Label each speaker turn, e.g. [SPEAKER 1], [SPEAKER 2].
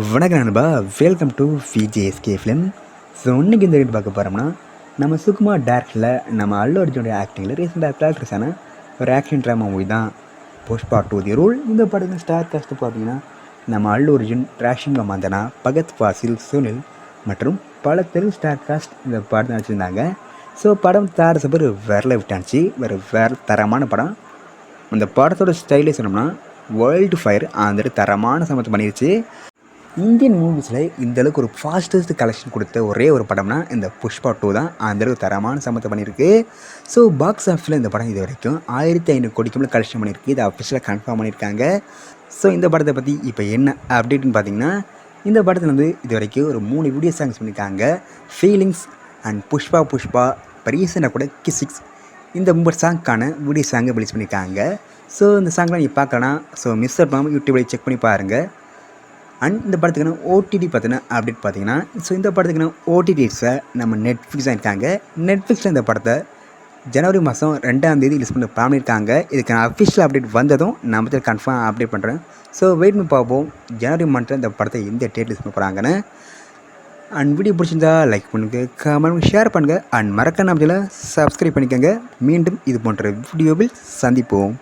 [SPEAKER 1] வணக்கம் நண்பா, welcome to VJSK film. So இன்றைக்கி இந்த வீட்டு பார்க்க போகிறோம்னா, நம்ம சுகுமார் டேரக்டரில் நம்ம அல்லு அர்ஜுனுடைய ஆக்டிங்கில் ரீசெண்டாக ப்ராக்டிஸான ஒரு ஆக்ஷன் ட்ராமா மூவி தான் புஷ்பா 2 தி ரூல். இந்த படத்தில் ஸ்டார் காஸ்ட் பார்த்தீங்கன்னா நம்ம அல்லு அர்ஜுன், ராஷிங்கா மந்தனா, பகத் ஃபாசில், சுனில் மற்றும் பல தெலுங்கு ஸ்டார் காஸ்ட் இந்த படத்தை நடிச்சிருந்தாங்க. ஸோ படம் தாரசபர் வேறில் விட்டாச்சு, வேறு தரமான படம். அந்த படத்தோட ஸ்டைலே சொன்னோம்னா வேர்ல்டு ஃபயர் அந்த தரமான சமத்தை பண்ணிருச்சு. இந்தியன் மூவிஸில் இந்தளவுக்கு ஒரு ஃபாஸ்டஸ்ட் கலெக்ஷன் கொடுத்த ஒரே ஒரு படம்னா இந்த புஷ்பா 2 தான். அந்தளவுக்கு தரமான சமத்தை பண்ணியிருக்கு. ஸோ பாக்ஸ் ஆஃபீஸில் இந்த படம் இது வரைக்கும் 1500 கோடிக்கு மேலே கலெக்ஷன் பண்ணியிருக்கு. இதை அஃபிஷியலாக கன்ஃபார்ம் பண்ணியிருக்காங்க. ஸோ இந்த படத்தை பற்றி இப்போ என்ன அப்டேட்னு பார்த்தீங்கன்னா, இந்த படத்தில் வந்து இது வரைக்கும் ஒரு 3 வீடியோ சாங்ஸ் பண்ணியிருக்காங்க. ஃபீலிங்ஸ் அண்ட் புஷ்பா இப்போ ரீசெண்டாக கூட கிசிக்ஸ் இந்த 3 சாங்க்கான வீடியோ சாங்கை ரிலீஸ் பண்ணியிருக்காங்க. ஸோ இந்த சாங்லாம் நீங்கள் பார்க்கலாம். ஸோ மிஸ் பண்ணாமல் யூடியூப்பில் செக் பண்ணி பாருங்கள். அண்ட் இந்த படத்துக்கான ஓடிடி பார்த்தீங்கன்னா அப்டேட் பார்த்தீங்கன்னா, ஸோ இந்த படத்துக்கான ஓடிடிஸை நம்ம நெட்ஃப்ளிக்ஸ் தான் இருக்காங்க. நெட்ஃப்ளிக்ஸில் இந்த படத்தை ஜனவரி மாதம் 2ஆம் தேதி ரிலீஸ் பண்ண பண்ணியிருக்காங்க. இதுக்கான அஃபிஷியல் அப்டேட் வந்ததும் நம்ம கன்ஃபார்ம் அப்டேட் பண்ணுறேன். ஸோ வெயிட் பண்ணி பார்ப்போம் ஜனவரி மந்த்தில் இந்த படத்தை எந்த டேட் ரிலீஸ் பண்ண போகிறாங்கன்னு. அண்ட் வீடியோ பிடிச்சிருந்தா லைக் பண்ணுங்கள், கமெண்ட் ஷேர் பண்ணுங்கள். அண்ட் மறக்காம நம்ம சப்ஸ்கிரைப் பண்ணிக்கோங்க. மீண்டும் இது போன்ற வீடியோவில் சந்திப்போம்.